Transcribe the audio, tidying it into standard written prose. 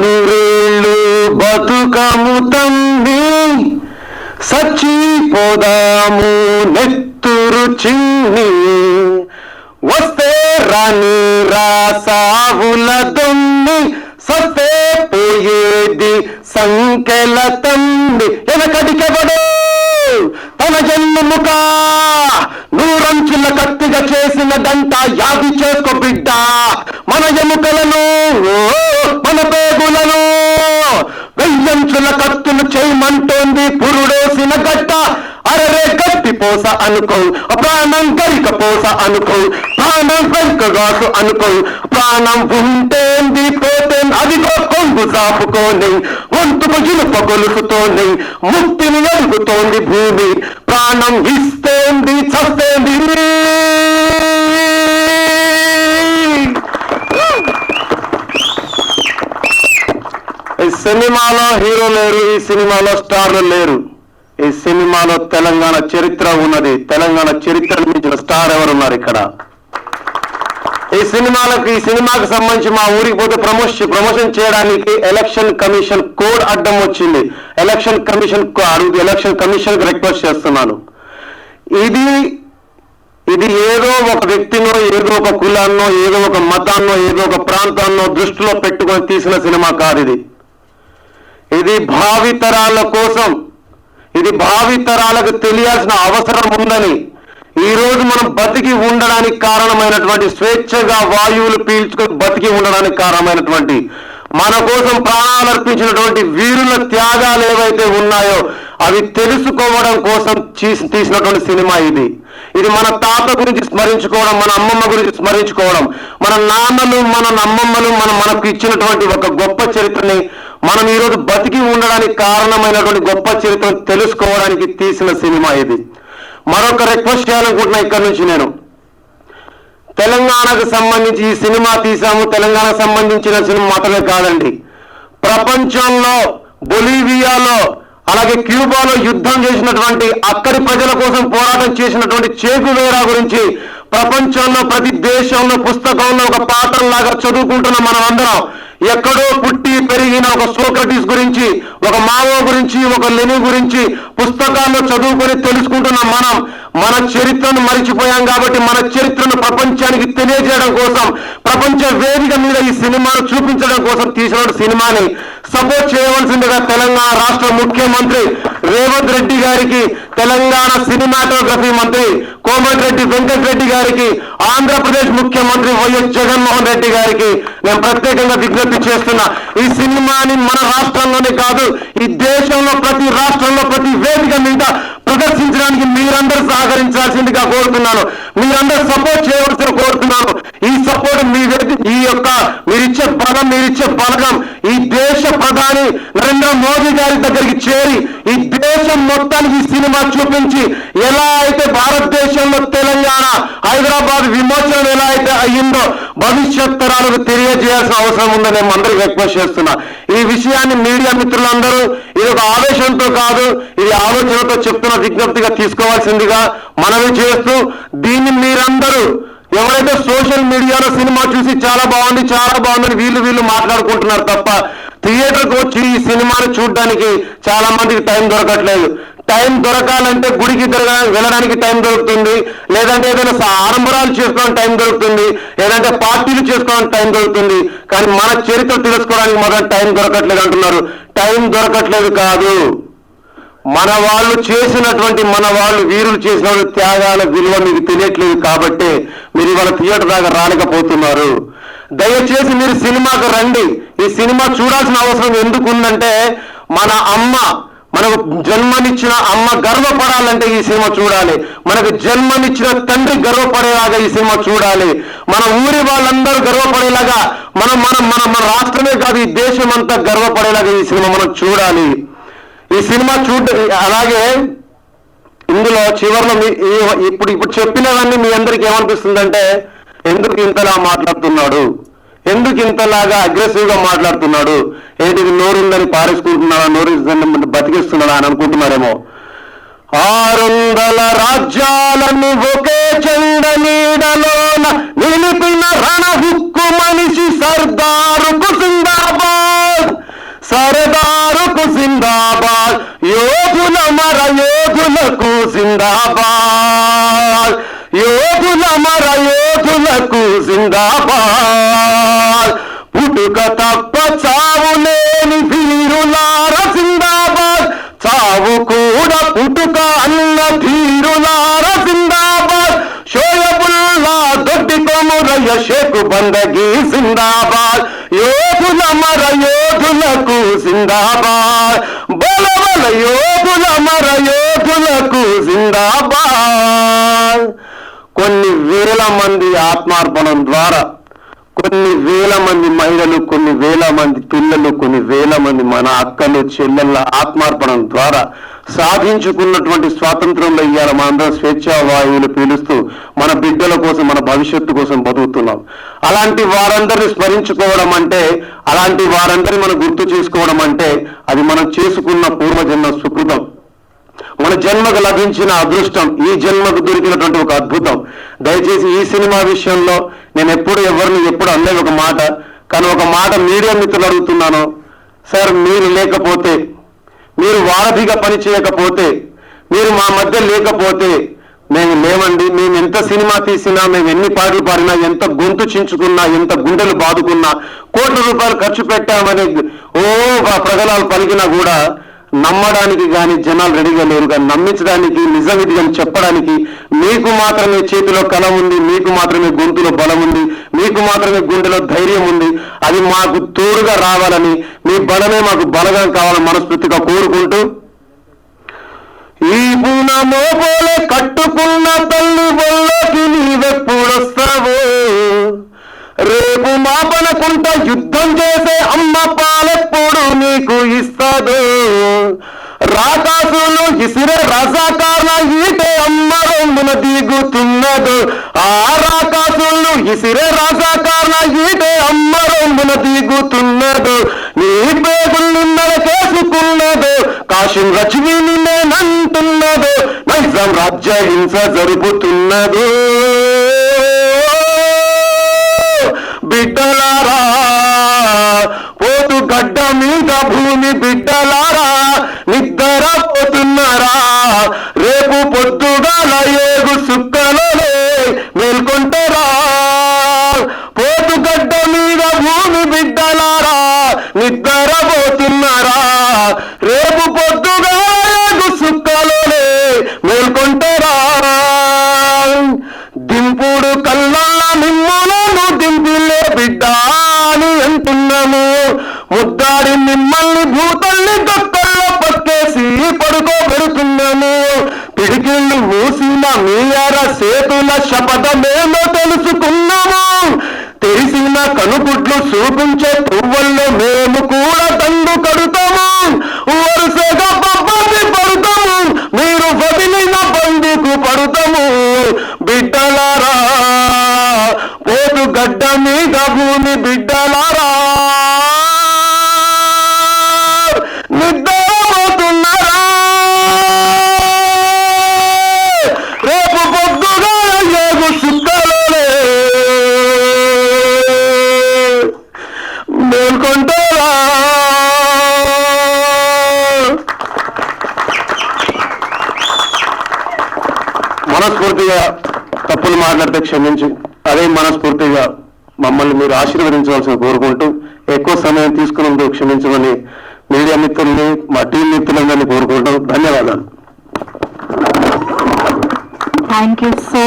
నూరేళ్ళు బతుకము తండ్రి, సచ్చిపోదాము నెత్తురు చిన్ని, వస్తే రాని రాసావుల దొన్ని, సస్తే పోయేది సంకెల తండ్రి. వెనకడికెవడు తన జన్మముక నూరంచుల కత్తిగా చేసినదంతా యాది చేసుకో బిడ్డ. మన ఎముకలను మన పేగులను వెయ్యంచుల కత్తులు చేయమంటోంది పురుడోసిన గడ్డ. అరే గట్టి పోస అనుకో, ప్రాణం గరిక పోస అనుకో, ప్రాణం వెంకగాసు అనుకో, ప్రాణం ఉంటేంది పోతేంది అదిగో కొంగు సాపుకోని, ఒంటుకు ఇనుప గొలుసుతోని ముక్తిని అడుగుతోంది భూమి, ప్రాణం ఇస్తేంది చస్తేంది. ఈ సినిమాలో హీరో లేరు, ఈ సినిమాలో స్టార్లు లేరు. ఈ సినిమాలో తెలంగాణ చరిత్ర ఉన్నది. తెలంగాణ చరిత్ర మించిన స్టార్ ఎవరున్నారు ఇక్కడ? ఈ సినిమాకు సంబంధించి మా ఊరికి పోతే ప్రమోషన్ చేయడానికి ఎలక్షన్ కమిషన్ కోడ్ అడ్డం వచ్చింది. ఎలక్షన్ కమిషన్ రిక్వెస్ట్ చేస్తున్నాను. ఇది ఏదో ఒక వ్యక్తినో, ఏదో ఒక కులాన్నో, ఏదో ఒక మతాన్నో, ఏదో ఒక ప్రాంతాన్నో దృష్టిలో పెట్టుకొని తీసిన సినిమా కాదు. ఇది భావితరాల కోసం, ఇది భావితరాలకు తెలియాల్సిన అవసరం ఉందని, ఈ రోజు మనం బతికి ఉండడానికి కారణమైనటువంటి, స్వేచ్ఛగా వాయువులు పీల్చుకొని బతికి ఉండడానికి కారణమైనటువంటి, మన కోసం ప్రాణాలు అర్పించినటువంటి వీరుల త్యాగాలు ఏవైతే ఉన్నాయో అవి తెలుసుకోవడం కోసం తీసినటువంటి సినిమా ఇది. ఇది మన తాత గురించి స్మరించుకోవడం, మన అమ్మమ్మ గురించి స్మరించుకోవడం, మన నాన్నలు మన అమ్మమ్మలు మనకు ఇచ్చినటువంటి ఒక గొప్ప చరిత్రని, మనం ఈరోజు బతికి ఉండడానికి కారణమైనటువంటి గొప్ప చరిత్రను తెలుసుకోవడానికి తీసిన సినిమా ఇది. మరొక రిక్వెస్ట్ చేయాలనుకుంటున్నా ఇక్కడ నుంచి నేను. తెలంగాణకు సంబంధించి ఈ సినిమా తీసాము, తెలంగాణకు సంబంధించిన సినిమా మాత్రమే కాదండి, ప్రపంచంలో బొలీవియాలో అలాగే క్యూబాలో యుద్ధం చేసినటువంటి, అక్కడి ప్రజల కోసం పోరాటం చేసినటువంటి చే గువేరా గురించి ప్రపంచంలో ప్రతి దేశంలో పుస్తకంలో ఒక పాఠంలాగా చదువుకుంటున్న మనం అందరం, ఎక్కడో పుట్టి పెరిగిన ఒక సోక్రటీస్ గురించి, ఒక మావో గురించి, ఒక లెనిన్ గురించి పుస్తకాల్లో చదువుకొని తెలుసుకుంటున్న మనం మన చరిత్రను మరిచిపోయాం. కాబట్టి మన చరిత్రను ప్రపంచానికి తెలియజేయడం కోసం, ప్రపంచ వేదిక మీద ఈ సినిమాను చూపించడం కోసం తీసిన సినిమాని సపోర్ట్ చేయవలసిందిగా తెలంగాణ రాష్ట్ర ముఖ్యమంత్రి రేవంత్ రెడ్డి గారికి, తెలంగాణ సినిమాటోగ్రఫీ మంత్రి కోమటిరెడ్డి వెంకటరెడ్డి గారికి, ఆంధ్రప్రదేశ్ ముఖ్యమంత్రి వైఎస్ జగన్మోహన్ రెడ్డి గారికి నేను ప్రత్యేకంగా విజ్ఞప్తి చేస్తున్నా. ఈ సినిమాని మన రాష్ట్రంలోనే కాదు, ఈ దేశంలో ప్రతి రాష్ట్రంలో ప్రతి వేదిక మీద ప్రదర్శించడానికి మీరందరూ సహకరించాల్సిందిగా కోరుతున్నాను. మీరందరూ సపోర్ట్ చేయవలసిన కోరుతున్నాను. ఈ సపోర్ట్ మీరిచ్చే బలగం ఈ దేశ ప్రధాని నరేంద్ర మోదీ గారి దగ్గరికి చేరి ఈ దేశం మొత్తానికి ఈ సినిమా చూపించి, ఎలా అయితే భారతదేశంలో తెలంగాణ హైదరాబాద్ విమోచన ఎలా అయితే అయ్యిందో భవిష్యత్ తరాలకు తెలియజేయాల్సిన అవసరం ఉందని నేను అందరికీ రిక్వెస్ట్ చేస్తున్నా. ఈ విషయాన్ని మీడియా మిత్రులందరూ ఇది ఒక ఆవేశంతో కాదు, ఇది ఆలోచనతో చెప్తున్న విజ్ఞప్తిగా తీసుకోవాల్సిందిగా మనవి చేస్తూ, దీన్ని మీరందరూ ఎవరైతే సోషల్ మీడియాలో సినిమా చూసి చాలా బాగుందని వీళ్ళు మాట్లాడుకుంటున్నారు తప్ప, థియేటర్కి వచ్చి ఈ సినిమాను చూడడానికి చాలా మందికి టైం దొరకట్లేదు. టైం దొరకాలంటే గుడికి వెళ్ళడానికి టైం దొరుకుతుంది, లేదంటే ఏదైనా ఆడంబరాలు చేసుకోవడానికి టైం దొరుకుతుంది, లేదంటే పార్టీలు చేసుకోవడానికి టైం దొరుకుతుంది. కానీ మన చరిత్ర తెలుసుకోవడానికి మాత్రం టైం దొరకట్లేదు అంటున్నారు. టైం దొరకట్లేదు కాదు, మన వాళ్ళు వీరులు చేసిన త్యాగాల విలువ మీకు తెలియట్లేదు కాబట్టి మీరు ఇవాళ థియేటర్ దాకా రాలేకపోతున్నారు. దయచేసి మీరు సినిమాకు రండి. ఈ సినిమా చూడాల్సిన అవసరం ఎందుకుందంటే, మనకు జన్మనిచ్చిన అమ్మ గర్వపడాలంటే ఈ సినిమా చూడాలి, మనకు జన్మనిచ్చిన తండ్రి గర్వపడేలాగా ఈ సినిమా చూడాలి, మన ఊరి వాళ్ళందరూ గర్వపడేలాగా, మన రాష్ట్రమే కాదు ఈ దేశం అంతా గర్వపడేలాగా ఈ సినిమా మనం చూడాలి. ఈ సినిమా అలాగే ఇందులో చివరిలో ఇప్పుడు చెప్పినవన్నీ మీ అందరికి ఏమనిపిస్తుందంటే, ఎందుకు ఇంతలా మాట్లాడుతున్నాడు, ఎందుకు ఇంతలాగా అగ్రెసివ్ గా మాట్లాడుతున్నాడు, ఏంటి నోరుందని పారేసుకుంటున్నాడా, నోరు బతికిస్తున్నాడా అని అనుకుంటున్నారేమో. 600 రాజ్యాలను ఒకే చెండ నీడలోన నిలిపిన రణ హుక్కు మనిషి సర్దారు జిందాబాద్. జిందాబాద్, యోధుల మర యోధులకు జిందాబాద్, పుట్టుక తప్ప చావు లేని వీరులార జిందాబాద్, చావు కూడా పుట్టుక అన్న ధీరులార జిందాబాద్, షోయబుల్లా దొడ్డి కొమురయ్య షేకు బందగి జిందాబాద్, యోధుల మర యోధులకు జిందాబాద్, బల బల యోధుల మర యోధులకు జిందాబాద్. కొన్ని వేల మంది ఆత్మార్పణం ద్వారా, కొన్ని వేల మంది మహిళలు, కొన్ని వేల మంది పిల్లలు, కొన్ని వేల మంది మన అక్కలు చెల్లెళ్ళ ఆత్మార్పణం ద్వారా సాధించుకున్నటువంటి స్వాతంత్రంలో ఇవాళ మనందరం స్వేచ్ఛా వాయువులు పీలుస్తూ మన బిడ్డల కోసం, మన భవిష్యత్తు కోసం బతుకుతున్నాం. అలాంటి వారందరిని స్మరించుకోవడం అంటే, అలాంటి వారందరిని మనం గుర్తు చేసుకోవడం అంటే అది మనం చేసుకున్న పూర్వజన్మ సుకృతం, మన జన్మకు లభించిన అదృష్టం, ఈ జన్మకు దొరికినటువంటి ఒక అద్భుతం. దయచేసి ఈ సినిమా విషయంలో నేను ఎవరిని ఎప్పుడు అనలేదు ఒక మాట, కానీ ఒక మాట మీడియా మిత్రులు అడుగుతున్నాను. సార్, మీరు లేకపోతే, మీరు వారధిగా పని చేయకపోతే, మీరు మా మధ్య లేకపోతే మేము లేవండి. మేము ఎంత సినిమా తీసినా, మేము ఎన్ని పాటలు పాడినా, ఎంత గొంతు చించుకున్నా, ఎంత గుండెలు బాదుకున్నా, కోట్ల రూపాయలు ఖర్చు పెట్టామని ప్రగలాలు పలికినా కూడా నమ్మడానికి కానీ జనాలు రెడీగా లేరు. కానీ నమ్మించడానికి, నిజం ఇది అని చెప్పడానికి మీకు మాత్రమే చేతిలో కళ ఉంది, మీకు మాత్రమే గొంతులో బలం ఉంది, మీకు మాత్రమే గుండెలో ధైర్యం ఉంది. అది మాకు తోడుగా రావాలని, మీ బలమే మాకు బలగా కావాలని మనస్ఫూర్తిగా కోరుకుంటూ, ఈ పూనమో పోలే కట్టుకున్న తల్లి బొల్లోకి నీవెప్పుడొస్తావో, రేపు మాపనకుంట యుద్ధం చేసే అమ్మ పాలెప్పుడు నీకు ఇస్తాదో, రాకాసులు ఇసిరే రజాకార్ల ఈటే అమ్మ రొమ్మున దిగుతున్నదో, ఆ రాకాసులు ఇసిరే రజాకార్ల ఈటే అమ్మ రొమ్మున దిగుతున్నదో, నీ పేగులు నిన్నల చేసుకున్నదో, కాశీం రచివి నిన్నేనంటున్నదో, నైజాం రాజ్య హింస జరుగుతున్నదో. బిడ్డలారా, పోతు గడ్డ మీద భూమి బిడ్డలారా, నిద్రపోతున్నారా, రేపు పొద్దుగాల ఏగు సుక్కలే మేల్కొంటారా. పోతు గడ్డ మీద భూమి బిడ్డలారా, నిద్రపోతున్నారా, రేపు పొద్దుగాల ఏగు సుక్కలే మేల్కొంటారా. దింపుడు కళ్ళ మిమ్మలను దింపిలే బిడ్డ అని అంటున్నాము, ముద్దాడి మిమ్మల్ని భూతల్ని దొక్కల్లో పక్కేసి పడుకోబెడుతున్నాము. పిడికిళ్ళు మూసిన మీయార సేతుల శపథమేమో తెలుసుకున్నాము, తెలిసిన కనుగుడ్లు చూపించే పువ్వుల్లో మేము కూడా దండు కడుతాము, వరుసగా పబ్బతి పడుతాము, మీరు వదిలిన బందికు పడుతాము. బిడ్డలారా, పోతు గడ్డ మీద భూమి బిడ్డలారా, నిద్రపోతున్నారా, రేపు పొద్దుగా ఏగు సుక్కలే మేల్కొంటారా. మనస్ఫూర్తిగా తప్పులు మాట్లాడితే క్షమించి, అదే మనస్ఫూర్తిగా మమ్మల్ని మీరు ఆశీర్వదించవలసిన కోరుకుంటూ, ఎక్కువ సమయం తీసుకున్నందుకు క్షమించమని మీడియా మిత్రుల్ని, మా టీం మిత్రులందరినీ కోరుకుంటాం. ధన్యవాదాలు. Thank you so